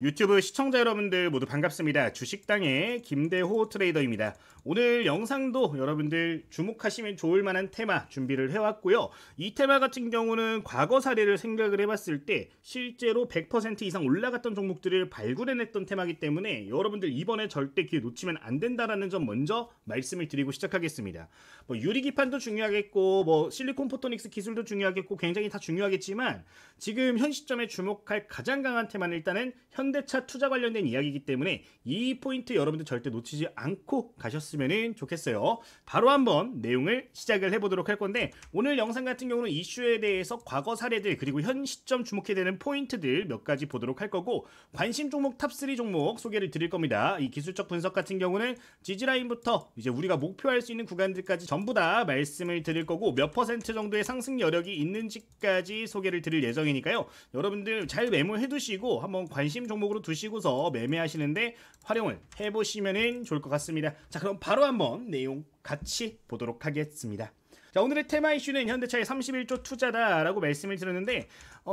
유튜브 시청자 여러분들 모두 반갑습니다. 주식당의 김대호 트레이더입니다. 오늘 영상도 여러분들 주목하시면 좋을 만한 테마 준비를 해왔고요. 이 테마 같은 경우는 과거 사례를 생각을 해봤을 때 실제로 100% 이상 올라갔던 종목들을 발굴해냈던 테마이기 때문에 여러분들 이번에 절대 기회 놓치면 안 된다라는 점 먼저 말씀을 드리고 시작하겠습니다. 유리기판도 중요하겠고 실리콘 포토닉스 기술도 중요하겠고 굉장히 다 중요하겠지만 지금 현 시점에 주목할 가장 강한 테마는 일단은 현대차 투자 관련된 이야기이기 때문에 이 포인트 여러분들 절대 놓치지 않고 가셨으면 좋겠어요. 바로 한번 내용을 시작을 해보도록 할 건데, 오늘 영상 같은 경우는 이슈에 대해서 과거 사례들 그리고 현 시점 주목해야 되는 포인트들 몇 가지 보도록 할 거고, 관심 종목 탑3 종목 소개를 드릴 겁니다. 이 기술적 분석 같은 경우는 지지라인부터 이제 우리가 목표할 수 있는 구간들까지 전부 다 말씀을 드릴 거고, 몇 퍼센트 정도의 상승 여력이 있는지까지 소개를 드릴 예정이니까요. 여러분들 잘 메모해 두시고 한번 관심 종목으로 두시고서 매매하시는데 활용을 해보시면 좋을 것 같습니다. 자, 그럼 바로 한번 내용 같이 보도록 하겠습니다. 자, 오늘의 테마 이슈는 현대차의 31조 투자다라고 말씀을 드렸는데,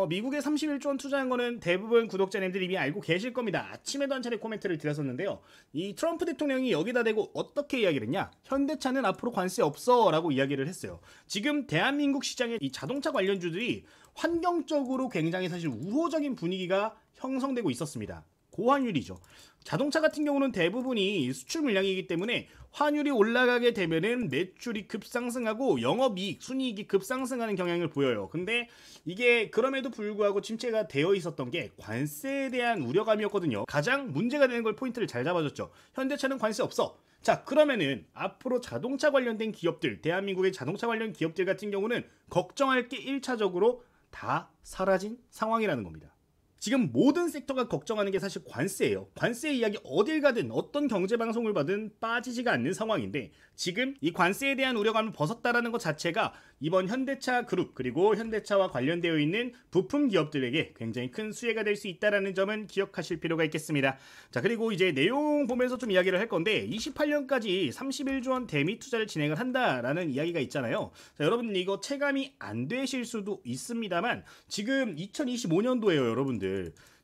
미국에 31조 원 투자한 거는 대부분 구독자님들이 이미 알고 계실 겁니다. 아침에도 한 차례 코멘트를 드렸었는데요. 이 트럼프 대통령이 여기다 대고 어떻게 이야기를 했냐? 현대차는 앞으로 관세 없어 라고 이야기를 했어요. 지금 대한민국 시장의 이 자동차 관련주들이 환경적으로 굉장히 사실 우호적인 분위기가 형성되고 있었습니다. 고환율이죠. 자동차 같은 경우는 대부분이 수출 물량이기 때문에 환율이 올라가게 되면은 매출이 급상승하고 영업이익, 순이익이 급상승하는 경향을 보여요. 근데 이게 그럼에도 불구하고 침체가 되어 있었던 게 관세에 대한 우려감이었거든요. 가장 문제가 되는 걸 포인트를 잘 잡아줬죠. 현대차는 관세 없어. 자, 그러면은 앞으로 자동차 관련된 기업들, 대한민국의 자동차 관련 기업들 같은 경우는 걱정할 게 1차적으로 다 사라진 상황이라는 겁니다. 지금 모든 섹터가 걱정하는 게 사실 관세예요. 관세 이야기 어딜 가든 어떤 경제방송을 봐든 빠지지가 않는 상황인데, 지금 이 관세에 대한 우려감을 벗었다라는 것 자체가 이번 현대차 그룹 그리고 현대차와 관련되어 있는 부품 기업들에게 굉장히 큰 수혜가 될 수 있다는 점은 기억하실 필요가 있겠습니다. 자, 그리고 이제 내용 보면서 좀 이야기를 할 건데, 28년까지 31조 원 대미 투자를 진행을 한다라는 이야기가 있잖아요. 자, 여러분 이거 체감이 안 되실 수도 있습니다만 지금 2025년도에요 여러분들.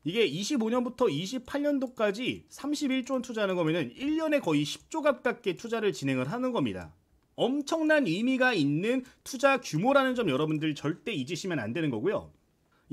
이게 25년부터 28년도까지 31조 원 투자하는 거면은 1년에 거의 10조 가깝게 투자를 진행을 하는 겁니다. 엄청난 의미가 있는 투자 규모라는 점 여러분들 절대 잊으시면 안 되는 거고요.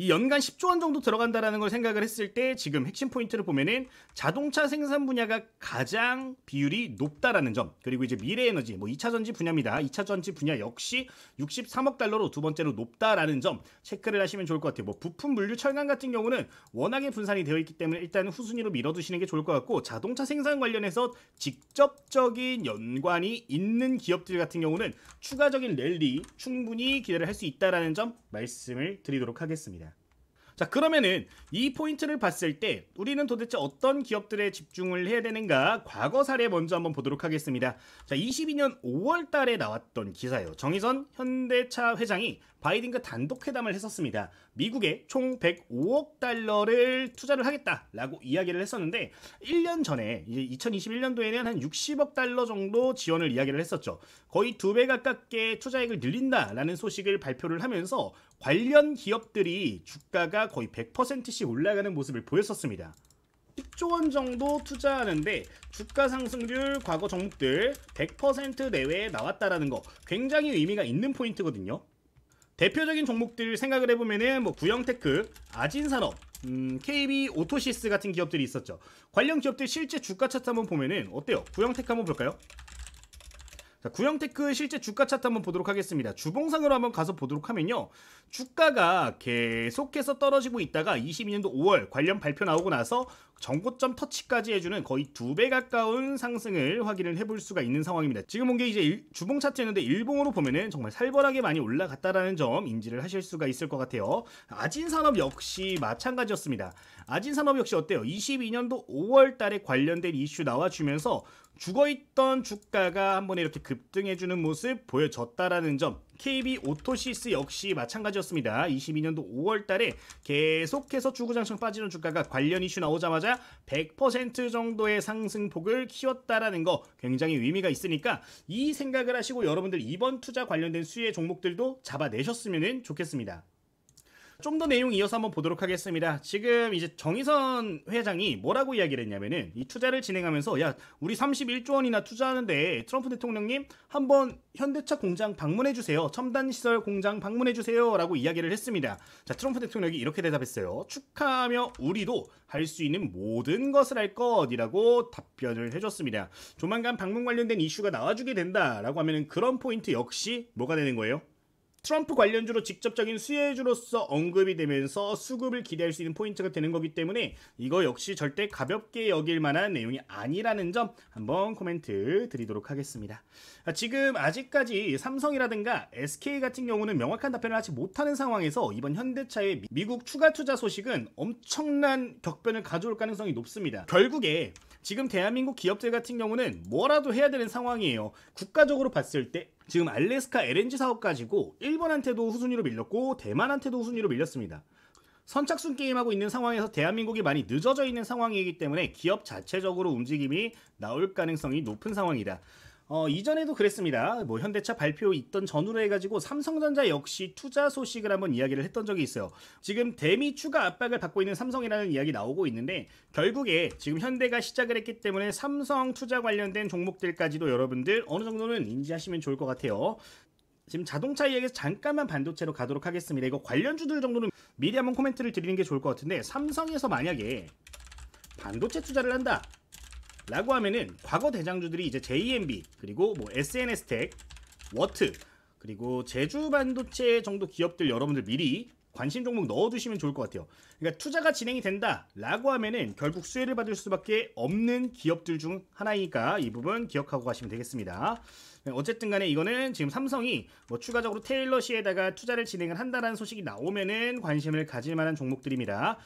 이 연간 10조 원 정도 들어간다라는 걸 생각을 했을 때 지금 핵심 포인트를 보면은 자동차 생산 분야가 가장 비율이 높다라는 점, 그리고 이제 미래에너지 2차 전지 분야입니다. 2차 전지 분야 역시 63억 달러로 두 번째로 높다라는 점 체크를 하시면 좋을 것 같아요. 부품 물류 철강 같은 경우는 워낙에 분산이 되어 있기 때문에 일단 후순위로 밀어두시는 게 좋을 것 같고, 자동차 생산 관련해서 직접적인 연관이 있는 기업들 같은 경우는 추가적인 랠리 충분히 기대를 할 수 있다라는 점 말씀을 드리도록 하겠습니다. 자, 그러면은 이 포인트를 봤을 때 우리는 도대체 어떤 기업들에 집중을 해야 되는가? 과거 사례 먼저 한번 보도록 하겠습니다. 자, 22년 5월 달에 나왔던 기사예요. 정의선 현대차 회장이 바이든과 단독 회담을 했었습니다. 미국에 총 105억 달러를 투자를 하겠다라고 이야기를 했었는데, 1년 전에 이제 2021년도에는 한 60억 달러 정도 지원을 이야기를 했었죠. 거의 2배 가깝게 투자액을 늘린다라는 소식을 발표를 하면서 관련 기업들이 주가가 거의 100%씩 올라가는 모습을 보였었습니다. 10조 원 정도 투자하는데 주가 상승률 과거 종목들 100% 내외에 나왔다라는 거 굉장히 의미가 있는 포인트거든요. 대표적인 종목들 생각을 해보면은 구형테크, 아진산업, KB 오토시스 같은 기업들이 있었죠. 관련 기업들 실제 주가 차트 한번 보면은 어때요? 구형테크 한번 볼까요? 자, 구형테크 실제 주가 차트 한번 보도록 하겠습니다. 주봉상으로 한번 가서 보도록 하면요, 주가가 계속해서 떨어지고 있다가 22년도 5월 관련 발표 나오고 나서 정고점 터치까지 해주는 거의 2배 가까운 상승을 확인을 해볼 수가 있는 상황입니다. 지금 본 게 이제 주봉 차트였는데 일봉으로 보면은 정말 살벌하게 많이 올라갔다라는 점 인지를 하실 수가 있을 것 같아요. 아진산업 역시 마찬가지였습니다. 아진산업 역시 어때요? 22년도 5월 달에 관련된 이슈 나와주면서 죽어있던 주가가 한 번에 이렇게 급등해주는 모습 보여줬다라는 점, KB 오토시스 역시 마찬가지였습니다. 22년도 5월 달에 계속해서 주구장창 빠지는 주가가 관련 이슈 나오자마자 100% 정도의 상승폭을 키웠다라는 거 굉장히 의미가 있으니까 이 생각을 하시고 여러분들 이번 투자 관련된 수혜 종목들도 잡아내셨으면 좋겠습니다. 좀 더 내용 이어서 한번 보도록 하겠습니다. 지금 이제 정의선 회장이 뭐라고 이야기를 했냐면은 이 투자를 진행하면서 야 우리 31조 원이나 투자하는데 트럼프 대통령님 한번 현대차 공장 방문해 주세요. 첨단 시설 공장 방문해 주세요. 라고 이야기를 했습니다. 자, 트럼프 대통령이 이렇게 대답했어요. 축하하며 우리도 할 수 있는 모든 것을 할 것이라고 답변을 해줬습니다. 조만간 방문 관련된 이슈가 나와주게 된다라고 하면은 그런 포인트 역시 뭐가 되는 거예요? 트럼프 관련주로 직접적인 수혜주로서 언급이 되면서 수급을 기대할 수 있는 포인트가 되는 거기 때문에 이거 역시 절대 가볍게 여길 만한 내용이 아니라는 점 한번 코멘트 드리도록 하겠습니다. 지금 아직까지 삼성이라든가 SK 같은 경우는 명확한 답변을 하지 못하는 상황에서 이번 현대차의 미국 추가 투자 소식은 엄청난 격변을 가져올 가능성이 높습니다. 결국에 지금 대한민국 기업들 같은 경우는 뭐라도 해야 되는 상황이에요. 국가적으로 봤을 때 지금 알래스카 LNG 사업 가지고 일본한테도 후순위로 밀렸고 대만한테도 후순위로 밀렸습니다. 선착순 게임하고 있는 상황에서 대한민국이 많이 늦어져 있는 상황이기 때문에 기업 자체적으로 움직임이 나올 가능성이 높은 상황이다. 이전에도 그랬습니다. 뭐 현대차 발표 있던 전후로 해가지고 삼성전자 역시 투자 소식을 한번 이야기를 했던 적이 있어요. 지금 대미 추가 압박을 받고 있는 삼성이라는 이야기 나오고 있는데 결국에 지금 현대가 시작을 했기 때문에 삼성 투자 관련된 종목들까지도 여러분들 어느 정도는 인지하시면 좋을 것 같아요. 지금 자동차 이야기에서 잠깐만 반도체로 가도록 하겠습니다. 이거 관련주들 정도는 미리 한번 코멘트를 드리는 게 좋을 것 같은데 삼성에서 만약에 반도체 투자를 한다 라고 하면은 과거 대장주들이 이제 JMB 그리고 뭐 SNS텍, 워트 그리고 제주반도체 정도 기업들 여러분들 미리 관심 종목 넣어두시면 좋을 것 같아요. 그러니까 투자가 진행이 된다 라고 하면은 결국 수혜를 받을 수밖에 없는 기업들 중 하나이니까 이 부분 기억하고 가시면 되겠습니다. 어쨌든 간에 이거는 지금 삼성이 뭐 추가적으로 테일러시에다가 투자를 진행을 한다는 소식이 나오면은 관심을 가질 만한 종목들입니다.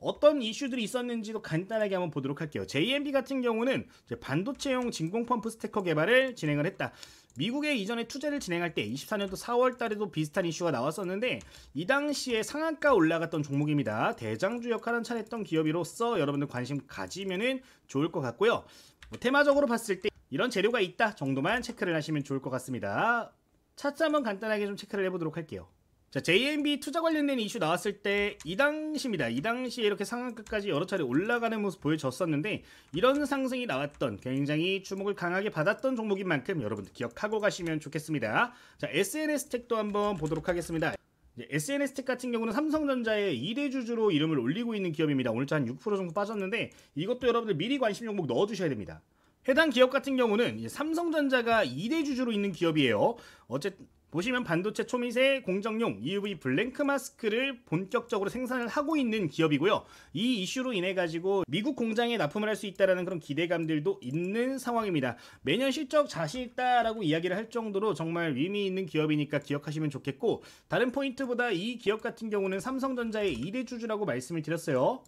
어떤 이슈들이 있었는지도 간단하게 한번 보도록 할게요. JMB 같은 경우는 반도체용 진공펌프 스테커 개발을 진행을 했다. 미국에 이전에 투자를 진행할 때 24년도 4월 달에도 비슷한 이슈가 나왔었는데 이 당시에 상한가 올라갔던 종목입니다. 대장주 역할을 차렸던 기업으로서 여러분들 관심 가지면은 좋을 것 같고요. 뭐 테마적으로 봤을 때 이런 재료가 있다 정도만 체크를 하시면 좋을 것 같습니다. 차트 한번 간단하게 좀 체크를 해보도록 할게요. 자, JMB 투자 관련된 이슈 나왔을 때 이 당시입니다. 이 당시에 이렇게 상한가까지 여러 차례 올라가는 모습 보여졌었는데 이런 상승이 나왔던 굉장히 주목을 강하게 받았던 종목인 만큼 여러분들 기억하고 가시면 좋겠습니다. 자, SNS텍도 한번 보도록 하겠습니다. SNS텍 같은 경우는 삼성전자의 2대 주주로 이름을 올리고 있는 기업입니다. 오늘 한 6% 정도 빠졌는데 이것도 여러분들 미리 관심 종목 넣어두셔야 됩니다. 해당 기업 같은 경우는 이제 삼성전자가 2대 주주로 있는 기업이에요. 어쨌든 보시면 반도체 초미세 공정용 EUV 블랭크 마스크를 본격적으로 생산을 하고 있는 기업이고요. 이 이슈로 인해 가지고 미국 공장에 납품을 할 수 있다라는 그런 기대감들도 있는 상황입니다. 매년 실적 자신 있다라고 이야기를 할 정도로 정말 의미 있는 기업이니까 기억하시면 좋겠고 다른 포인트보다 이 기업 같은 경우는 삼성전자의 2대 주주라고 말씀을 드렸어요.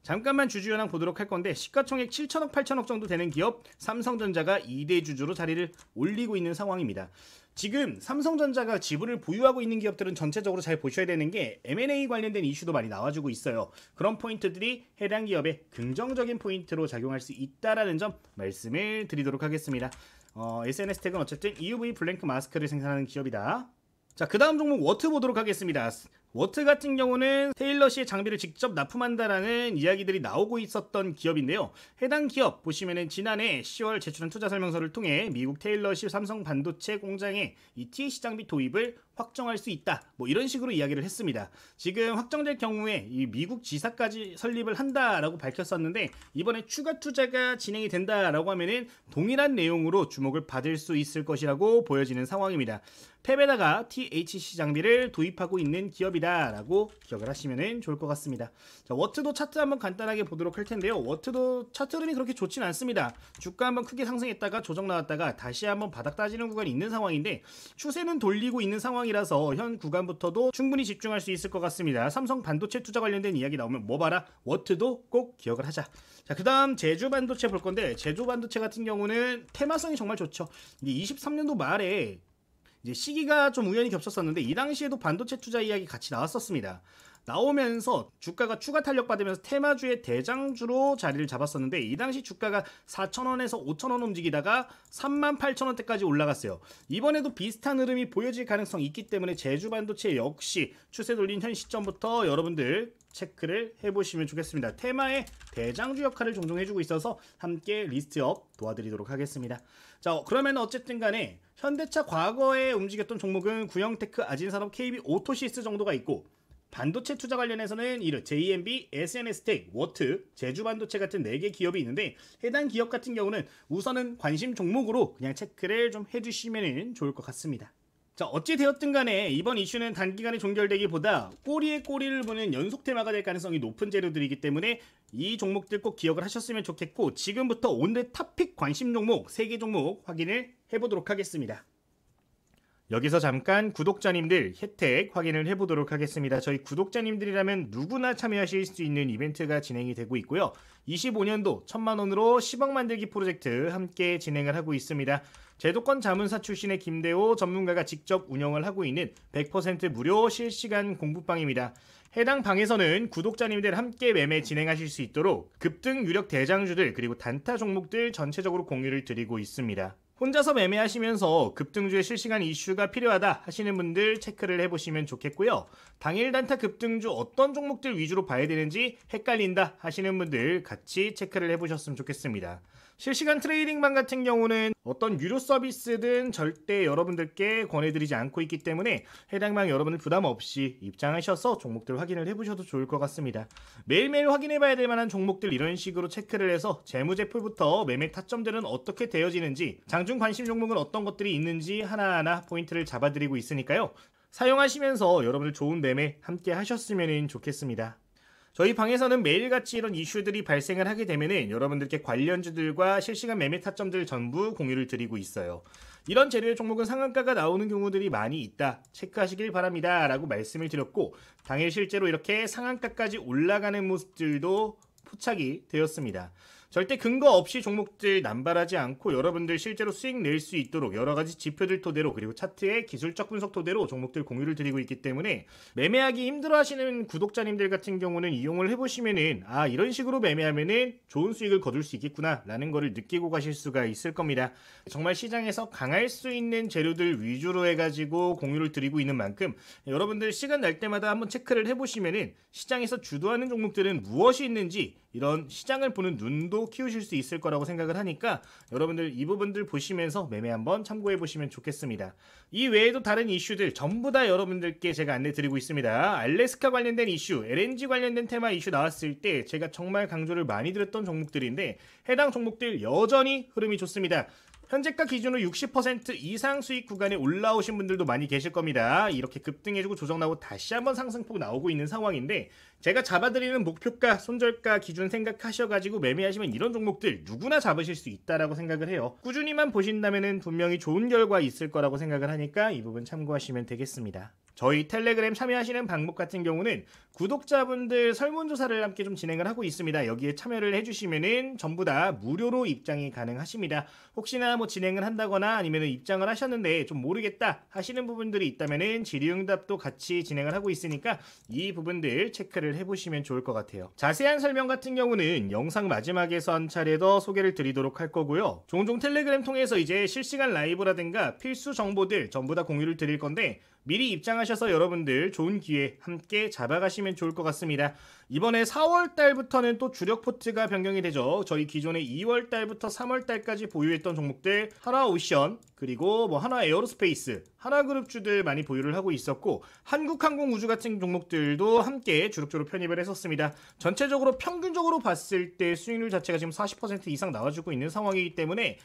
잠깐만 주주 현황 보도록 할 건데 시가총액 7천억 8천억 정도 되는 기업 삼성전자가 2대 주주로 자리를 올리고 있는 상황입니다. 지금 삼성전자가 지분을 보유하고 있는 기업들은 전체적으로 잘 보셔야 되는 게 M&A 관련된 이슈도 많이 나와주고 있어요. 그런 포인트들이 해당 기업의 긍정적인 포인트로 작용할 수 있다라는 점 말씀을 드리도록 하겠습니다. SNS텍은 어쨌든 EUV 블랭크 마스크를 생산하는 기업이다. 자, 그 다음 종목 워트 보도록 하겠습니다. 워트 같은 경우는 테일러시의 장비를 직접 납품한다라는 이야기들이 나오고 있었던 기업인데요. 해당 기업 보시면은 지난해 10월 제출한 투자 설명서를 통해 미국 테일러시 삼성 반도체 공장에 이 TAC 장비 도입을 확정할 수 있다. 뭐 이런 식으로 이야기를 했습니다. 지금 확정될 경우에 이 미국 지사까지 설립을 한다라고 밝혔었는데 이번에 추가 투자가 진행이 된다라고 하면은 동일한 내용으로 주목을 받을 수 있을 것이라고 보여지는 상황입니다. 탭에다가 THC 장비를 도입하고 있는 기업이다라고 기억을 하시면 좋을 것 같습니다. 자, 워트도 차트 한번 간단하게 보도록 할 텐데요. 워트도 차트 흐름이 그렇게 좋진 않습니다. 주가 한번 크게 상승했다가 조정 나왔다가 다시 한번 바닥 따지는 구간이 있는 상황인데 추세는 돌리고 있는 상황이라서 현 구간부터도 충분히 집중할 수 있을 것 같습니다. 삼성 반도체 투자 관련된 이야기 나오면 뭐 봐라, 워트도 꼭 기억을 하자. 자, 그 다음 제주반도체 볼 건데 제주반도체 같은 경우는 테마성이 정말 좋죠. 이게 23년도 말에 이제 시기가 좀 우연히 겹쳤었는데 이 당시에도 반도체 투자 이야기 같이 나왔었습니다. 나오면서 주가가 추가 탄력받으면서 테마주의 대장주로 자리를 잡았었는데 이 당시 주가가 4,000원에서 5,000원 움직이다가 38,000원대까지 올라갔어요. 이번에도 비슷한 흐름이 보여질 가능성이 있기 때문에 제주반도체 역시 추세 돌린 현 시점부터 여러분들 체크를 해보시면 좋겠습니다. 테마의 대장주 역할을 종종 해주고 있어서 함께 리스트업 도와드리도록 하겠습니다. 자, 그러면 어쨌든 간에 현대차 과거에 움직였던 종목은 구형테크, 아진산업, KB, 오토시스 정도가 있고 반도체 투자 관련해서는 이르, JMB, SNS텍, 워트, 제주반도체 같은 4개 기업이 있는데 해당 기업 같은 경우는 우선은 관심 종목으로 그냥 체크를 좀 해주시면 좋을 것 같습니다. 자, 어찌 되었든 간에 이번 이슈는 단기간에 종결되기보다 꼬리에 꼬리를 무는 연속 테마가 될 가능성이 높은 재료들이기 때문에 이 종목들 꼭 기억을 하셨으면 좋겠고 지금부터 오늘의 탑픽 관심 종목 3개 종목 확인을 해보도록 하겠습니다. 여기서 잠깐 구독자님들 혜택 확인을 해보도록 하겠습니다. 저희 구독자님들이라면 누구나 참여하실 수 있는 이벤트가 진행이 되고 있고요. 25년도 1000만원으로 10억 만들기 프로젝트 함께 진행을 하고 있습니다. 제도권 자문사 출신의 김대호 전문가가 직접 운영을 하고 있는 100% 무료 실시간 공부방입니다. 해당 방에서는 구독자님들 함께 매매 진행하실 수 있도록 급등 유력 대장주들 그리고 단타 종목들 전체적으로 공유를 드리고 있습니다. 혼자서 매매하시면서 급등주의 실시간 이슈가 필요하다 하시는 분들 체크를 해보시면 좋겠고요. 당일 단타 급등주 어떤 종목들 위주로 봐야 되는지 헷갈린다 하시는 분들 같이 체크를 해보셨으면 좋겠습니다. 실시간 트레이딩방 같은 경우는 어떤 유료 서비스든 절대 여러분들께 권해드리지 않고 있기 때문에 해당 방 여러분들 부담 없이 입장하셔서 종목들 확인을 해보셔도 좋을 것 같습니다. 매일매일 확인해봐야 될 만한 종목들 이런 식으로 체크를 해서 재무제표부터 매매 타점들은 어떻게 되어지는지 장중 관심 종목은 어떤 것들이 있는지 하나하나 포인트를 잡아드리고 있으니까요. 사용하시면서 여러분들 좋은 매매 함께 하셨으면 좋겠습니다. 저희 방에서는 매일같이 이런 이슈들이 발생을 하게 되면은 여러분들께 관련주들과 실시간 매매 타점들 전부 공유를 드리고 있어요. 이런 재료의 종목은 상한가가 나오는 경우들이 많이 있다. 체크하시길 바랍니다. 라고 말씀을 드렸고 당일 실제로 이렇게 상한가까지 올라가는 모습들도 포착이 되었습니다. 절대 근거 없이 종목들 남발하지 않고 여러분들 실제로 수익 낼 수 있도록 여러가지 지표들 토대로 그리고 차트의 기술적 분석 토대로 종목들 공유를 드리고 있기 때문에 매매하기 힘들어 하시는 구독자님들 같은 경우는 이용을 해보시면은 아 이런 식으로 매매하면은 좋은 수익을 거둘 수 있겠구나 라는 거를 느끼고 가실 수가 있을 겁니다. 정말 시장에서 강할 수 있는 재료들 위주로 해가지고 공유를 드리고 있는 만큼 여러분들 시간 날 때마다 한번 체크를 해보시면은 시장에서 주도하는 종목들은 무엇이 있는지 이런 시장을 보는 눈도 키우실 수 있을 거라고 생각을 하니까 여러분들 이 부분들 보시면서 매매 한번 참고해 보시면 좋겠습니다. 이 외에도 다른 이슈들 전부 다 여러분들께 제가 안내 드리고 있습니다. 알래스카 관련된 이슈, LNG 관련된 테마 이슈 나왔을 때 제가 정말 강조를 많이 드렸던 종목들인데 해당 종목들 여전히 흐름이 좋습니다. 현재가 기준으로 60% 이상 수익 구간에 올라오신 분들도 많이 계실 겁니다. 이렇게 급등해주고 조정 나오고 다시 한번 상승폭 나오고 있는 상황인데 제가 잡아드리는 목표가 손절가 기준 생각하셔가지고 매매하시면 이런 종목들 누구나 잡으실 수 있다라고 생각을 해요. 꾸준히만 보신다면 분명히 좋은 결과 있을 거라고 생각을 하니까 이 부분 참고하시면 되겠습니다. 저희 텔레그램 참여하시는 방법 같은 경우는 구독자분들 설문조사를 함께 좀 진행을 하고 있습니다. 여기에 참여를 해주시면은 전부 다 무료로 입장이 가능하십니다. 혹시나 뭐 진행을 한다거나 아니면 입장을 하셨는데 좀 모르겠다 하시는 부분들이 있다면은 질의응답도 같이 진행을 하고 있으니까 이 부분들 체크를 해보시면 좋을 것 같아요. 자세한 설명 같은 경우는 영상 마지막에서 한 차례 더 소개를 드리도록 할 거고요. 종종 텔레그램 통해서 이제 실시간 라이브라든가 필수 정보들 전부 다 공유를 드릴 건데 미리 입장하셔서 여러분들 좋은 기회 함께 잡아가시면 좋을 것 같습니다. 이번에 4월달부터는 또 주력 포트가 변경이 되죠. 저희 기존에 2월달부터 3월달까지 보유했던 종목들 하나오션 그리고 뭐 하나에어로스페이스 하나그룹주들 많이 보유를 하고 있었고 한국항공우주 같은 종목들도 함께 주력주로 편입을 했었습니다. 전체적으로 평균적으로 봤을 때 수익률 자체가 지금 40% 이상 나와주고 있는 상황이기 때문에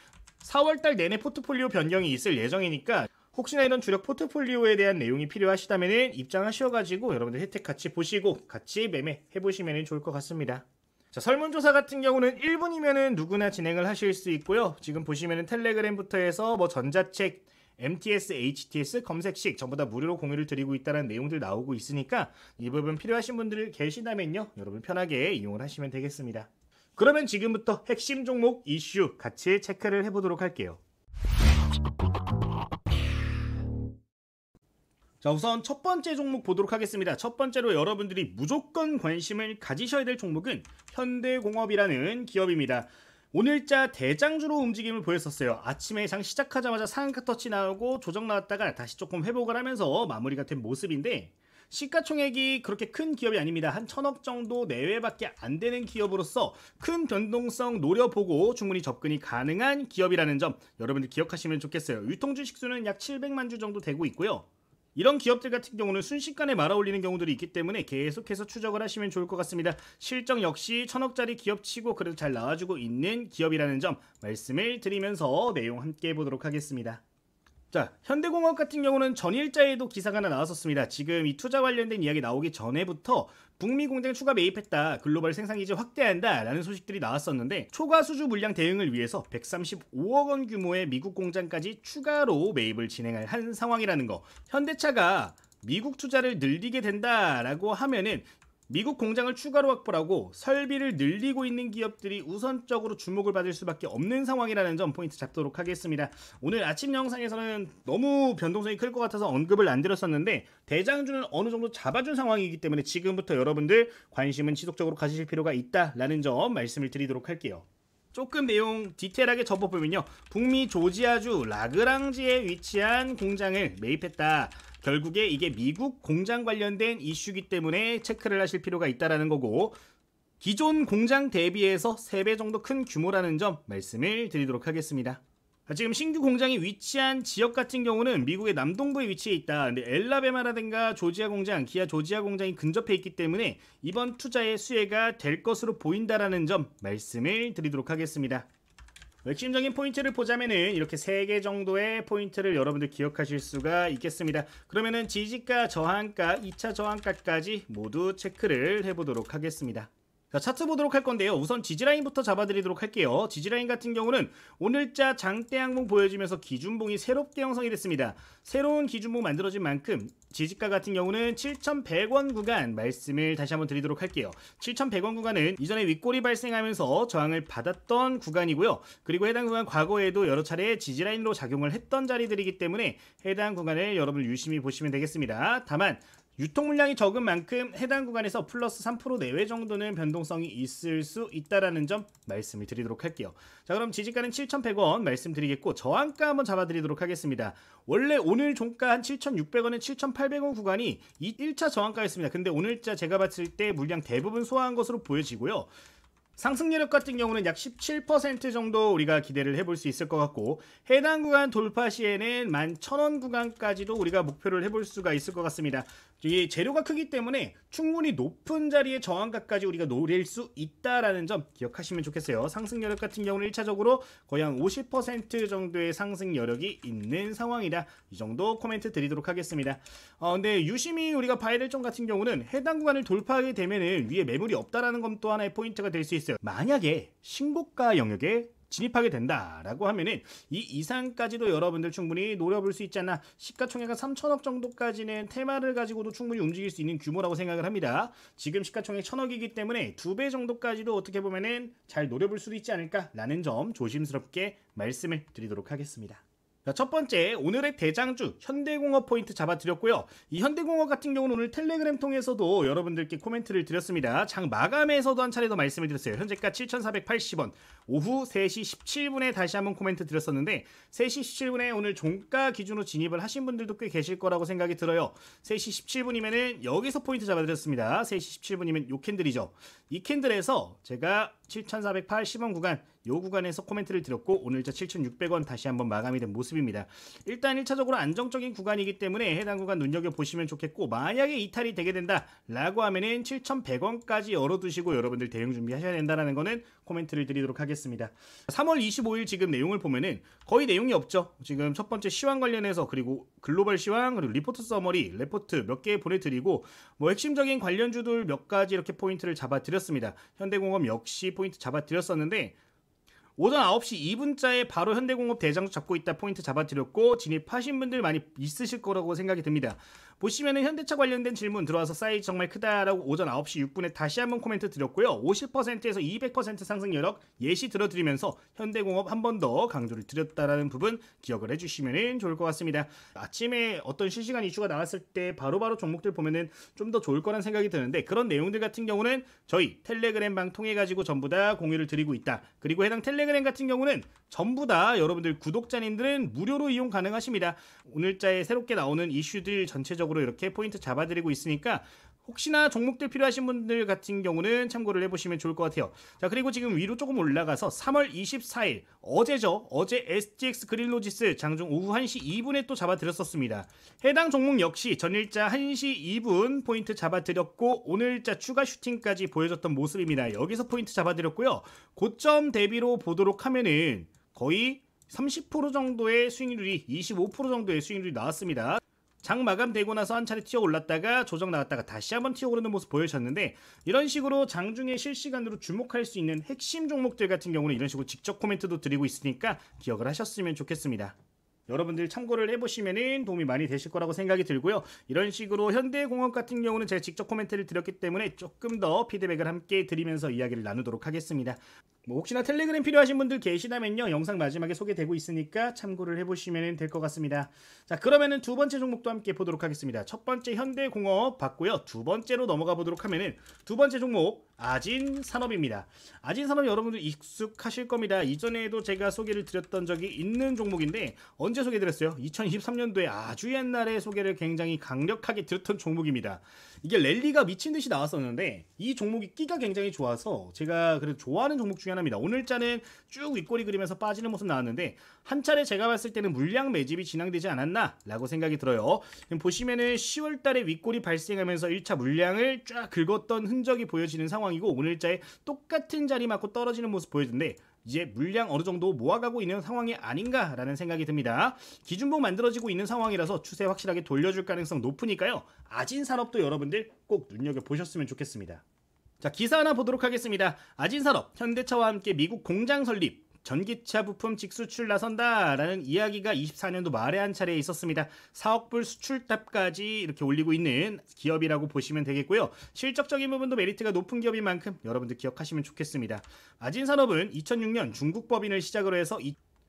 4월달 내내 포트폴리오 변경이 있을 예정이니까 혹시나 이런 주력 포트폴리오에 대한 내용이 필요하시다면 입장하셔가지고 여러분들 혜택 같이 보시고 같이 매매해보시면 좋을 것 같습니다. 자, 설문조사 같은 경우는 1분이면 누구나 진행을 하실 수 있고요. 지금 보시면 텔레그램부터 해서 뭐 전자책, MTS, HTS 검색식 전부 다 무료로 공유를 드리고 있다는 내용들 나오고 있으니까 이 부분 필요하신 분들 계시다면요. 여러분 편하게 이용을 하시면 되겠습니다. 그러면 지금부터 핵심 종목 이슈 같이 체크를 해보도록 할게요. 자, 우선 첫 번째 종목 보도록 하겠습니다. 첫 번째로 여러분들이 무조건 관심을 가지셔야 될 종목은 현대공업이라는 기업입니다. 오늘자 대장주로 움직임을 보였었어요. 아침에 장 시작하자마자 상한가 터치 나오고 조정 나왔다가 다시 조금 회복을 하면서 마무리가 된 모습인데, 시가총액이 그렇게 큰 기업이 아닙니다. 한 1000억 정도 내외밖에 안 되는 기업으로서 큰 변동성 노려보고 충분히 접근이 가능한 기업이라는 점 여러분들 기억하시면 좋겠어요. 유통주식 수는 약 700만 주 정도 되고 있고요. 이런 기업들 같은 경우는 순식간에 말아올리는 경우들이 있기 때문에 계속해서 추적을 하시면 좋을 것 같습니다. 실적 역시 1000억짜리 기업치고 그래도 잘 나와주고 있는 기업이라는 점 말씀을 드리면서 내용 함께 보도록 하겠습니다. 자, 현대공업 같은 경우는 전일자에도 기사가 하나 나왔었습니다. 지금 이 투자 관련된 이야기 나오기 전에부터 북미 공장 추가 매입했다, 글로벌 생산기지 확대한다 라는 소식들이 나왔었는데, 초과 수주 물량 대응을 위해서 135억 원 규모의 미국 공장까지 추가로 매입을 진행할 한 상황이라는 거. 현대차가 미국 투자를 늘리게 된다라고 하면은 미국 공장을 추가로 확보하고 설비를 늘리고 있는 기업들이 우선적으로 주목을 받을 수밖에 없는 상황이라는 점 포인트 잡도록 하겠습니다. 오늘 아침 영상에서는 너무 변동성이 클 것 같아서 언급을 안 드렸었는데, 대장주는 어느 정도 잡아준 상황이기 때문에 지금부터 여러분들 관심은 지속적으로 가지실 필요가 있다라는 점 말씀을 드리도록 할게요. 조금 내용 디테일하게 접어보면요, 북미 조지아주 라그랑지에 위치한 공장을 매입했다. 결국에 이게 미국 공장 관련된 이슈기 때문에 체크를 하실 필요가 있다라는 거고, 기존 공장 대비해서 3배 정도 큰 규모라는 점 말씀을 드리도록 하겠습니다. 지금 신규 공장이 위치한 지역 같은 경우는 미국의 남동부에 위치해 있다. 근데 엘라베마라든가 조지아 공장, 기아 조지아 공장이 근접해 있기 때문에 이번 투자의 수혜가 될 것으로 보인다라는 점 말씀을 드리도록 하겠습니다. 핵심적인 포인트를 보자면은 이렇게 3개 정도의 포인트를 여러분들 기억하실 수가 있겠습니다. 그러면은 지지가, 저항가, 2차 저항가까지 모두 체크를 해보도록 하겠습니다. 자, 차트 보도록 할 건데요. 우선 지지라인부터 잡아드리도록 할게요. 지지라인 같은 경우는 오늘자 장대 양봉 보여주면서 기준봉이 새롭게 형성이 됐습니다. 새로운 기준봉 만들어진 만큼 지지가 같은 경우는 7,100원 구간 말씀을 다시 한번 드리도록 할게요. 7,100원 구간은 이전에 윗골이 발생하면서 저항을 받았던 구간이고요. 그리고 해당 구간 과거에도 여러 차례 지지라인으로 작용을 했던 자리들이기 때문에 해당 구간을 여러분 유심히 보시면 되겠습니다. 다만 유통 물량이 적은 만큼 해당 구간에서 플러스 3% 내외 정도는 변동성이 있을 수 있다라는 점 말씀을 드리도록 할게요. 자, 그럼 지지가는 7,100원 말씀드리겠고, 저항가 한번 잡아드리도록 하겠습니다. 원래 오늘 종가 한 7,600원에 7,800원 구간이 1차 저항가였습니다. 근데 오늘자 제가 봤을 때 물량 대부분 소화한 것으로 보여지고요. 상승 여력 같은 경우는 약 17% 정도 우리가 기대를 해볼 수 있을 것 같고, 해당 구간 돌파 시에는 11,000원 구간까지도 우리가 목표를 해볼 수가 있을 것 같습니다. 이 재료가 크기 때문에 충분히 높은 자리의 저항가까지 우리가 노릴 수 있다라는 점 기억하시면 좋겠어요. 상승 여력 같은 경우는 1차적으로 거의 한 50% 정도의 상승 여력이 있는 상황이다. 이 정도 코멘트 드리도록 하겠습니다. 근데 유심히 우리가 봐야 될 점 같은 경우는 해당 구간을 돌파하게 되면은 위에 매물이 없다라는 건 또 하나의 포인트가 될 수 있어요. 만약에 신고가 영역에 진입하게 된다라고 하면은 이 이상까지도 여러분들 충분히 노려볼 수 있지 않나. 시가총액 3,000억 정도까지는 테마를 가지고도 충분히 움직일 수 있는 규모라고 생각을 합니다. 지금 시가총액 1,000억이기 때문에 2배 정도까지도 어떻게 보면은 잘 노려볼 수도 있지 않을까라는 점 조심스럽게 말씀을 드리도록 하겠습니다. 자, 첫 번째, 오늘의 대장주 현대공업 포인트 잡아드렸고요. 이 현대공업 같은 경우는 오늘 텔레그램 통해서도 여러분들께 코멘트를 드렸습니다. 장 마감에서도 한 차례 더 말씀을 드렸어요. 현재가 7,480원. 오후 3시 17분에 다시 한번 코멘트 드렸었는데, 3시 17분에 오늘 종가 기준으로 진입을 하신 분들도 꽤 계실 거라고 생각이 들어요. 3시 17분이면은 여기서 포인트 잡아드렸습니다. 3시 17분이면 요 캔들이죠. 이 캔들에서 제가 7,480원 구간, 요 구간에서 코멘트를 드렸고, 오늘자 7,600원 다시 한번 마감이 된 모습입니다. 일단 1차적으로 안정적인 구간이기 때문에 해당 구간 눈여겨보시면 좋겠고, 만약에 이탈이 되게 된다 라고 하면은 7,100원까지 열어두시고 여러분들 대응 준비하셔야 된다는 거는 코멘트를 드리도록 하겠습니다. 3월 25일 지금 내용을 보면은 거의 내용이 없죠. 지금 첫 번째 시황 관련해서, 그리고 글로벌 시황, 그리고 리포트 서머리, 레포트 몇 개 보내드리고, 뭐 핵심적인 관련주들 몇 가지 이렇게 포인트를 잡아드렸습니다. 현대공업 역시 포인트 잡아드렸었는데, 오전 9시 2분자에 바로 현대공업 대장주 잡고 있다 포인트 잡아드렸고 진입하신 분들 많이 있으실 거라고 생각이 듭니다. 보시면은 현대차 관련된 질문 들어와서 사이즈 정말 크다라고 오전 9시 6분에 다시 한번 코멘트 드렸고요. 50%에서 200% 상승 여력 예시 들어드리면서 현대공업 한 번 더 강조를 드렸다라는 부분 기억을 해주시면 좋을 것 같습니다. 아침에 어떤 실시간 이슈가 나왔을 때 바로바로 종목들 보면은 좀 더 좋을 거란 생각이 드는데 그런 내용들 같은 경우는 저희 텔레그램 방 통해 가지고 전부 다 공유를 드리고 있다. 그리고 해당 텔레그램 같은 경우는 전부 다 여러분들 구독자님들은 무료로 이용 가능하십니다. 오늘자에 새롭게 나오는 이슈들 전체적으로 이렇게 포인트 잡아드리고 있으니까 혹시나 종목들 필요하신 분들 같은 경우는 참고를 해보시면 좋을 것 같아요. 자, 그리고 지금 위로 조금 올라가서 3월 24일 어제죠. 어제 STX 그린로지스 장중 오후 1시 2분에 또 잡아드렸었습니다. 해당 종목 역시 전일자 1시 2분 포인트 잡아드렸고 오늘자 추가 슈팅까지 보여줬던 모습입니다. 여기서 포인트 잡아드렸고요. 고점 대비로 보도록 하면은 거의 30% 정도의 수익률이 25% 정도의 수익률이 나왔습니다. 장 마감되고 나서 한 차례 튀어 올랐다가 조정 나왔다가 다시 한번 튀어 오르는 모습 보여주셨는데 이런 식으로 장중에 실시간으로 주목할 수 있는 핵심 종목들 같은 경우는 이런 식으로 직접 코멘트도 드리고 있으니까 기억을 하셨으면 좋겠습니다. 여러분들 참고를 해보시면 도움이 많이 되실 거라고 생각이 들고요. 이런 식으로 현대공업 같은 경우는 제가 직접 코멘트를 드렸기 때문에 조금 더 피드백을 함께 드리면서 이야기를 나누도록 하겠습니다. 혹시나 텔레그램 필요하신 분들 계시다면요. 영상 마지막에 소개되고 있으니까 참고를 해보시면 될 것 같습니다. 자, 그러면은 두 번째 종목도 함께 보도록 하겠습니다. 첫 번째 현대공업 봤고요. 두 번째로 넘어가 보도록 하면은 두 번째 종목 아진산업입니다. 아진산업 여러분들 익숙하실 겁니다. 이전에도 제가 소개를 드렸던 적이 있는 종목인데 언제 소개드렸어요? 2023년도에 아주 옛날에 소개를 굉장히 강력하게 드렸던 종목입니다. 이게 랠리가 미친듯이 나왔었는데 이 종목이 끼가 굉장히 좋아서 제가 그래도 좋아하는 종목 중에 하나입니다. 오늘자는 쭉 윗꼬리 그리면서 빠지는 모습 나왔는데 한 차례 제가 봤을 때는 물량 매집이 진행되지 않았나 라고 생각이 들어요. 보시면은 10월달에 윗꼬리 발생하면서 1차 물량을 쫙 긁었던 흔적이 보여지는 상황이고 오늘자에 똑같은 자리 맞고 떨어지는 모습 보여주는데 이제 물량 어느 정도 모아가고 있는 상황이 아닌가라는 생각이 듭니다. 기준봉 만들어지고 있는 상황이라서 추세 확실하게 돌려줄 가능성 높으니까요. 아진산업도 여러분들 꼭 눈여겨보셨으면 좋겠습니다. 자, 기사 하나 보도록 하겠습니다. 아진산업, 현대차와 함께 미국 공장 설립, 전기차 부품 직수출 나선다라는 이야기가 24년도 말에 한 차례 있었습니다. 4억 불 수출탑까지 이렇게 올리고 있는 기업이라고 보시면 되겠고요. 실적적인 부분도 메리트가 높은 기업인 만큼 여러분들 기억하시면 좋겠습니다. 아진산업은 2006년 중국 법인을 시작으로 해서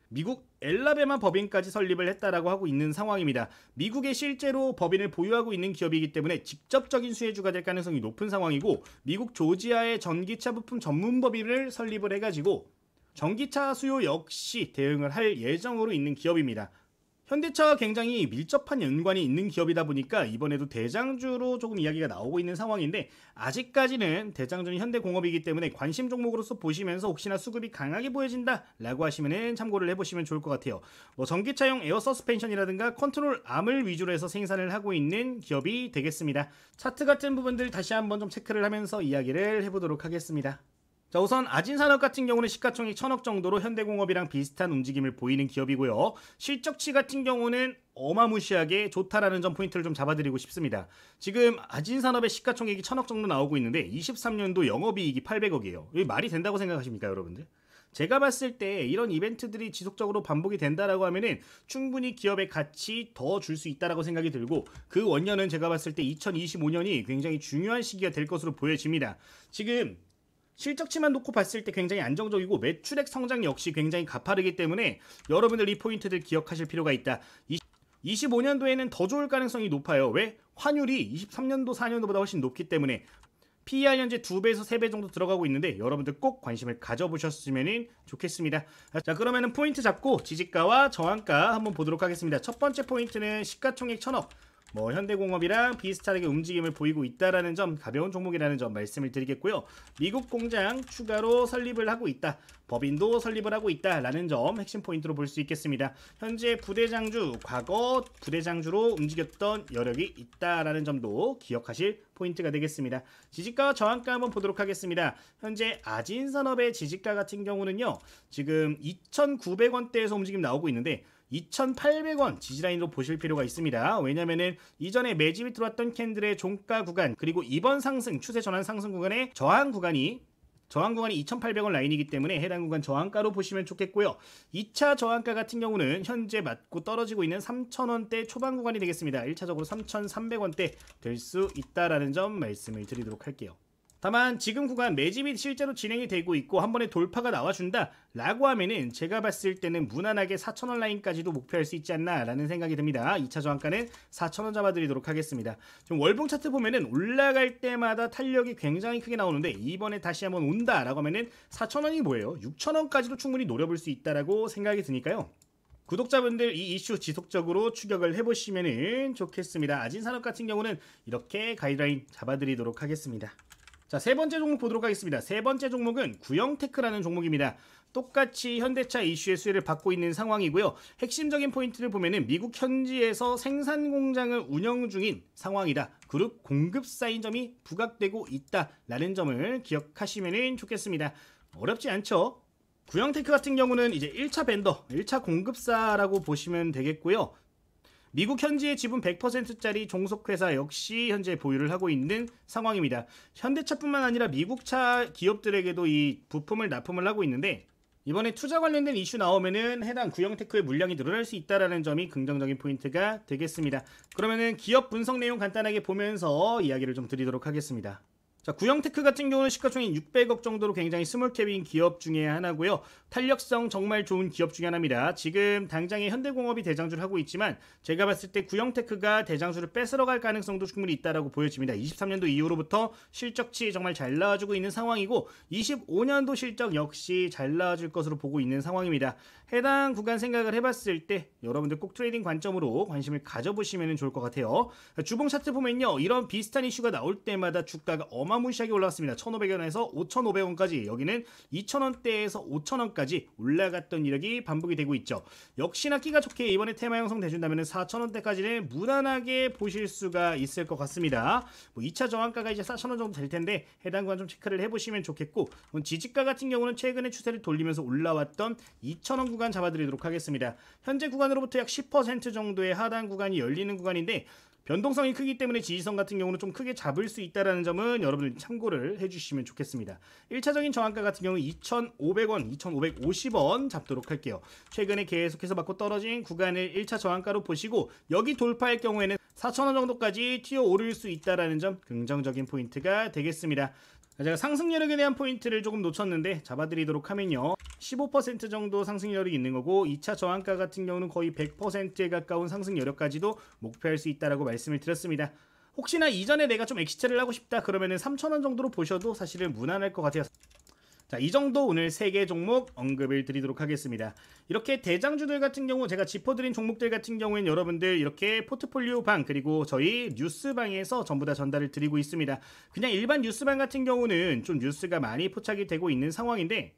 미국 엘라베마 법인까지 설립을 했다라고 하고 있는 상황입니다. 미국에 실제로 법인을 보유하고 있는 기업이기 때문에 직접적인 수혜주가 될 가능성이 높은 상황이고 미국 조지아의 전기차 부품 전문 법인을 설립을 해가지고 전기차 수요 역시 대응을 할 예정으로 있는 기업입니다. 현대차와 굉장히 밀접한 연관이 있는 기업이다 보니까 이번에도 대장주로 조금 이야기가 나오고 있는 상황인데 아직까지는 대장주는 현대공업이기 때문에 관심 종목으로서 보시면서 혹시나 수급이 강하게 보여진다 라고 하시면 참고를 해보시면 좋을 것 같아요. 전기차용 에어 서스펜션이라든가 컨트롤 암을 위주로 해서 생산을 하고 있는 기업이 되겠습니다. 차트 같은 부분들 다시 한번 좀 체크를 하면서 이야기를 해보도록 하겠습니다. 자, 우선 아진산업 같은 경우는 시가총액 1000억 정도로 현대공업이랑 비슷한 움직임을 보이는 기업이고요. 실적치 같은 경우는 어마무시하게 좋다라는 점 포인트를 좀 잡아드리고 싶습니다. 지금 아진산업의 시가총액이 1000억 정도 나오고 있는데 23년도 영업이익이 800억이에요. 이게 말이 된다고 생각하십니까, 여러분들? 제가 봤을 때 이런 이벤트들이 지속적으로 반복이 된다라고 하면은 충분히 기업의 가치 더 줄 수 있다라고 생각이 들고 그 원년은 제가 봤을 때 2025년이 굉장히 중요한 시기가 될 것으로 보여집니다. 지금 실적치만 놓고 봤을 때 굉장히 안정적이고 매출액 성장 역시 굉장히 가파르기 때문에 여러분들 이 포인트들 기억하실 필요가 있다. 25년도에는 더 좋을 가능성이 높아요. 왜? 환율이 23년도 4년도보다 훨씬 높기 때문에 PER 현재 2배에서 3배 정도 들어가고 있는데 여러분들 꼭 관심을 가져보셨으면 좋겠습니다. 자, 그러면은 포인트 잡고 지지가와 저항가 한번 보도록 하겠습니다. 첫 번째 포인트는 시가총액 1000억. 현대공업이랑 비슷하게 움직임을 보이고 있다라는 점, 가벼운 종목이라는 점 말씀을 드리겠고요. 미국 공장 추가로 설립을 하고 있다. 법인도 설립을 하고 있다라는 점 핵심 포인트로 볼 수 있겠습니다. 현재 부대장주, 과거 부대장주로 움직였던 여력이 있다라는 점도 기억하실 포인트가 되겠습니다. 지지가와 저항가 한번 보도록 하겠습니다. 현재 아진산업의 지지가 같은 경우는요. 지금 2,900원대에서 움직임 나오고 있는데 2,800원 지지라인으로 보실 필요가 있습니다. 왜냐면은 이전에 매집이 들어왔던 캔들의 종가 구간 그리고 이번 상승 추세 전환 상승 구간의 저항 구간이 저항 구간이 2,800원 라인이기 때문에 해당 구간 저항가로 보시면 좋겠고요. 2차 저항가 같은 경우는 현재 맞고 떨어지고 있는 3,000원대 초반 구간이 되겠습니다. 1차적으로 3,300원대 될 수 있다라는 점 말씀을 드리도록 할게요. 다만 지금 구간 매집이 실제로 진행이 되고 있고 한 번에 돌파가 나와준다 라고 하면은 제가 봤을 때는 무난하게 4,000원 라인까지도 목표할 수 있지 않나 라는 생각이 듭니다. 2차 저항가는 4,000원 잡아드리도록 하겠습니다. 지금 월봉 차트 보면은 올라갈 때마다 탄력이 굉장히 크게 나오는데 이번에 다시 한번 온다 라고 하면은 4,000원이 뭐예요? 6,000원까지도 충분히 노려볼 수 있다라고 생각이 드니까요. 구독자분들 이 이슈 지속적으로 추격을 해보시면 좋겠습니다. 아진산업 같은 경우는 이렇게 가이드라인 잡아드리도록 하겠습니다. 자, 세 번째 종목 보도록 하겠습니다. 세 번째 종목은 구형테크라는 종목입니다. 똑같이 현대차 이슈의 수혜를 받고 있는 상황이고요. 핵심적인 포인트를 보면은 미국 현지에서 생산 공장을 운영 중인 상황이다. 그룹 공급사인 점이 부각되고 있다라는 점을 기억하시면 좋겠습니다. 어렵지 않죠? 구형테크 같은 경우는 이제 1차 벤더, 1차 공급사라고 보시면 되겠고요. 미국 현지의 지분 100%짜리 종속회사 역시 현재 보유를 하고 있는 상황입니다. 현대차뿐만 아니라 미국차 기업들에게도 이 부품을 납품을 하고 있는데 이번에 투자 관련된 이슈 나오면은 해당 구형테크의 물량이 늘어날 수 있다라는 점이 긍정적인 포인트가 되겠습니다. 그러면은 기업 분석 내용 간단하게 보면서 이야기를 좀 드리도록 하겠습니다. 자, 구형테크 같은 경우는 시가총액 600억 정도로 굉장히 스몰캡인 기업 중에 하나고요. 탄력성 정말 좋은 기업 중에 하나입니다. 지금 당장에 현대공업이 대장주를 하고 있지만 제가 봤을 때 구형테크가 대장주를 뺏으러 갈 가능성도 충분히 있다라고 보여집니다. 23년도 이후로부터 실적치 정말 잘 나와주고 있는 상황이고 25년도 실적 역시 잘 나와줄 것으로 보고 있는 상황입니다. 해당 구간 생각을 해봤을 때 여러분들 꼭 트레이딩 관점으로 관심을 가져보시면 좋을 것 같아요. 주봉 차트 보면요. 이런 비슷한 이슈가 나올 때마다 주가가 어마무시하게 올라왔습니다. 1,500원에서 5,500원까지 여기는 2,000원대에서 5,000원까지 올라갔던 이력이 반복이 되고 있죠. 역시나 끼가 좋게 이번에 테마 형성 돼준다면 4,000원대까지는 무난하게 보실 수가 있을 것 같습니다. 2차 저항가가 이제 4,000원 정도 될 텐데 해당 구간 좀 체크를 해보시면 좋겠고 지지가 같은 경우는 최근에 추세를 돌리면서 올라왔던 2,000원 구간 잡아드리도록 하겠습니다. 현재 구간으로부터 약 10% 정도의 하단 구간이 열리는 구간인데 변동성이 크기 때문에 지지선 같은 경우는 좀 크게 잡을 수 있다는 점은 여러분들 참고를 해주시면 좋겠습니다. 1차적인 저항가 같은 경우는 2,500원, 2,550원 잡도록 할게요. 최근에 계속해서 맞고 떨어진 구간을 1차 저항가로 보시고 여기 돌파할 경우에는 4,000원 정도까지 튀어오를 수 있다는 점 긍정적인 포인트가 되겠습니다. 제가 상승 여력에 대한 포인트를 조금 놓쳤는데 잡아드리도록 하면요. 15% 정도 상승 여력이 있는 거고 2차 저항가 같은 경우는 거의 100%에 가까운 상승 여력까지도 목표할 수 있다라고 말씀을 드렸습니다. 혹시나 이전에 내가 좀 엑시트를 하고 싶다 그러면은 3,000원 정도로 보셔도 사실은 무난할 것 같아요. 자, 이 정도 오늘 3개 종목 언급을 드리도록 하겠습니다. 이렇게 대장주들 같은 경우 제가 짚어드린 종목들 같은 경우에는 여러분들 이렇게 포트폴리오 방 그리고 저희 뉴스방에서 전부 다 전달을 드리고 있습니다. 그냥 일반 뉴스방 같은 경우는 좀 뉴스가 많이 포착이 되고 있는 상황인데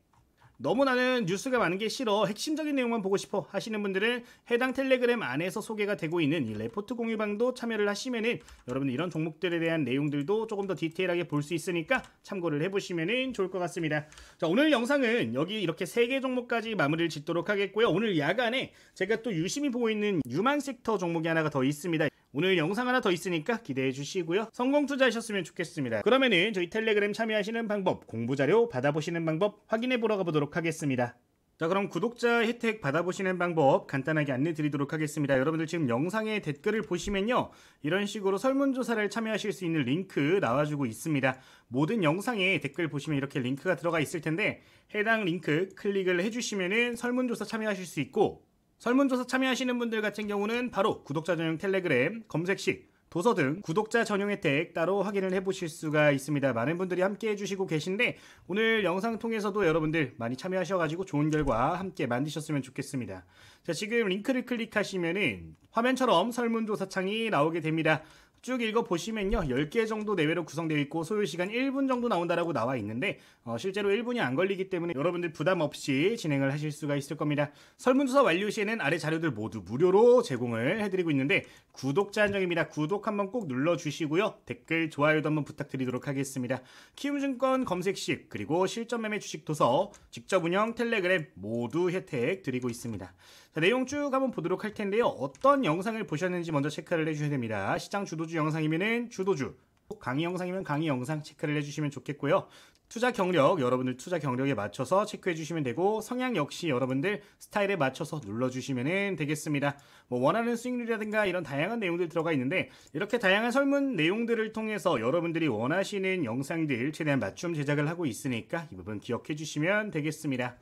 너무 나는 뉴스가 많은 게 싫어 핵심적인 내용만 보고 싶어 하시는 분들은 해당 텔레그램 안에서 소개가 되고 있는 이 레포트 공유방도 참여를 하시면은 여러분 이런 종목들에 대한 내용들도 조금 더 디테일하게 볼 수 있으니까 참고를 해보시면은 좋을 것 같습니다. 자, 오늘 영상은 여기 이렇게 3개 종목까지 마무리를 짓도록 하겠고요. 오늘 야간에 제가 또 유심히 보고 있는 유망 섹터 종목이 하나가 더 있습니다. 오늘 영상 하나 더 있으니까 기대해 주시고요. 성공 투자하셨으면 좋겠습니다. 그러면은 저희 텔레그램 참여하시는 방법, 공부자료 받아보시는 방법 확인해 보러 가보도록 하겠습니다. 자, 그럼 구독자 혜택 받아보시는 방법 간단하게 안내 드리도록 하겠습니다. 여러분들 지금 영상의 댓글을 보시면요. 이런 식으로 설문조사를 참여하실 수 있는 링크 나와주고 있습니다. 모든 영상에 댓글 보시면 이렇게 링크가 들어가 있을 텐데 해당 링크 클릭을 해주시면은 설문조사 참여하실 수 있고 설문조사 참여하시는 분들 같은 경우는 바로 구독자 전용 텔레그램, 검색식, 도서 등 구독자 전용 혜택 따로 확인을 해보실 수가 있습니다. 많은 분들이 함께 해주시고 계신데 오늘 영상 통해서도 여러분들 많이 참여하셔가지고 좋은 결과 함께 만드셨으면 좋겠습니다. 자, 지금 링크를 클릭하시면은 화면처럼 설문조사 창이 나오게 됩니다. 쭉 읽어보시면요. 10개 정도 내외로 구성되어 있고 소요시간 1분 정도 나온다라고 나와 있는데 실제로 1분이 안 걸리기 때문에 여러분들 부담 없이 진행을 하실 수가 있을 겁니다. 설문조사 완료 시에는 아래 자료들 모두 무료로 제공을 해드리고 있는데 구독자 한정입니다. 구독 한번 꼭 눌러주시고요. 댓글, 좋아요도 한번 부탁드리도록 하겠습니다. 키움증권 검색식 그리고 실전매매 주식 도서, 직접 운영 텔레그램 모두 혜택 드리고 있습니다. 자, 내용 쭉 한번 보도록 할 텐데요. 어떤 영상을 보셨는지 먼저 체크를 해주셔야 됩니다. 시장 주도주 영상이면은 주도주, 강의 영상이면 강의 영상 체크를 해주시면 좋겠고요. 투자 경력, 여러분들 투자 경력에 맞춰서 체크해 주시면 되고, 성향 역시 여러분들 스타일에 맞춰서 눌러주시면 되겠습니다. 뭐 원하는 수익률이라든가 이런 다양한 내용들 들어가 있는데, 이렇게 다양한 설문 내용들을 통해서 여러분들이 원하시는 영상들 최대한 맞춤 제작을 하고 있으니까 이 부분 기억해 주시면 되겠습니다.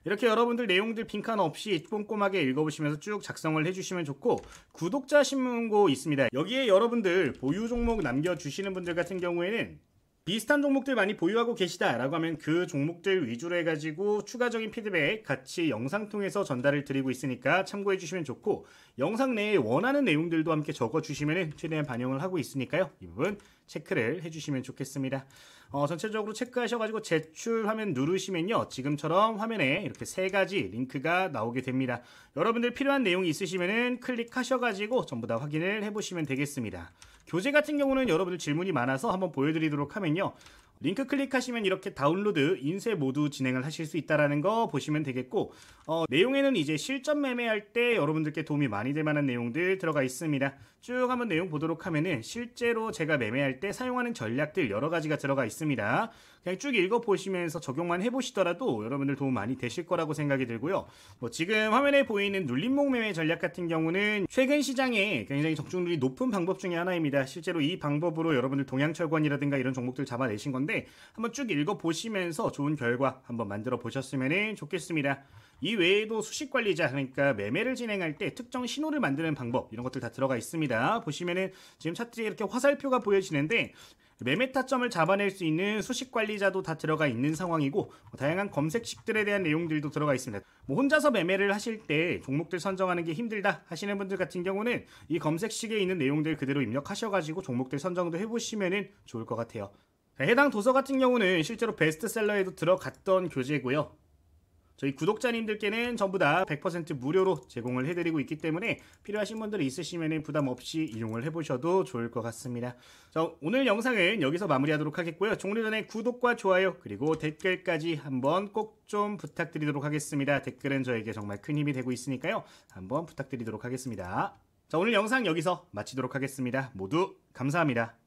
이렇게 여러분들 내용들 빈칸 없이 꼼꼼하게 읽어보시면서 쭉 작성을 해주시면 좋고, 구독자 신문고 있습니다. 여기에 여러분들 보유 종목 남겨주시는 분들 같은 경우에는 비슷한 종목들 많이 보유하고 계시다라고 하면 그 종목들 위주로 해가지고 추가적인 피드백 같이 영상 통해서 전달을 드리고 있으니까 참고해 주시면 좋고, 영상 내에 원하는 내용들도 함께 적어주시면 최대한 반영을 하고 있으니까요. 이 부분 체크를 해주시면 좋겠습니다. 전체적으로 체크하셔가지고 제출 화면 누르시면요, 지금처럼 화면에 이렇게 3가지 링크가 나오게 됩니다. 여러분들 필요한 내용이 있으시면은 클릭하셔가지고 전부 다 확인을 해보시면 되겠습니다. 교재 같은 경우는 여러분들 질문이 많아서 한번 보여드리도록 하면요, 링크 클릭하시면 이렇게 다운로드, 인쇄 모두 진행을 하실 수 있다는 거 보시면 되겠고, 내용에는 이제 실전 매매할 때 여러분들께 도움이 많이 될 만한 내용들 들어가 있습니다. 쭉 한번 내용 보도록 하면은 실제로 제가 매매할 때 사용하는 전략들 여러 가지가 들어가 있습니다. 그냥 쭉 읽어보시면서 적용만 해보시더라도 여러분들 도움 많이 되실 거라고 생각이 들고요. 지금 화면에 보이는 눌림목 매매 전략 같은 경우는 최근 시장에 굉장히 적중률이 높은 방법 중에 하나입니다. 실제로 이 방법으로 여러분들 동양철권이라든가 이런 종목들 잡아내신 건데, 한번 쭉 읽어보시면서 좋은 결과 한번 만들어 보셨으면 좋겠습니다. 이 외에도 수식관리자, 그러니까 매매를 진행할 때 특정 신호를 만드는 방법, 이런 것들 다 들어가 있습니다. 보시면은 지금 차트에 이렇게 화살표가 보여지는데, 매매 타점을 잡아낼 수 있는 수식관리자도 다 들어가 있는 상황이고, 다양한 검색식들에 대한 내용들도 들어가 있습니다. 혼자서 매매를 하실 때 종목들 선정하는 게 힘들다 하시는 분들 같은 경우는 이 검색식에 있는 내용들 그대로 입력하셔가지고 종목들 선정도 해보시면 좋을 것 같아요. 해당 도서 같은 경우는 실제로 베스트셀러에도 들어갔던 교재고요. 저희 구독자님들께는 전부 다 100% 무료로 제공을 해드리고 있기 때문에 필요하신 분들이 있으시면 부담 없이 이용을 해보셔도 좋을 것 같습니다. 자, 오늘 영상은 여기서 마무리하도록 하겠고요. 종료 전에 구독과 좋아요 그리고 댓글까지 한번 꼭 좀 부탁드리도록 하겠습니다. 댓글은 저에게 정말 큰 힘이 되고 있으니까요. 한번 부탁드리도록 하겠습니다. 자, 오늘 영상 여기서 마치도록 하겠습니다. 모두 감사합니다.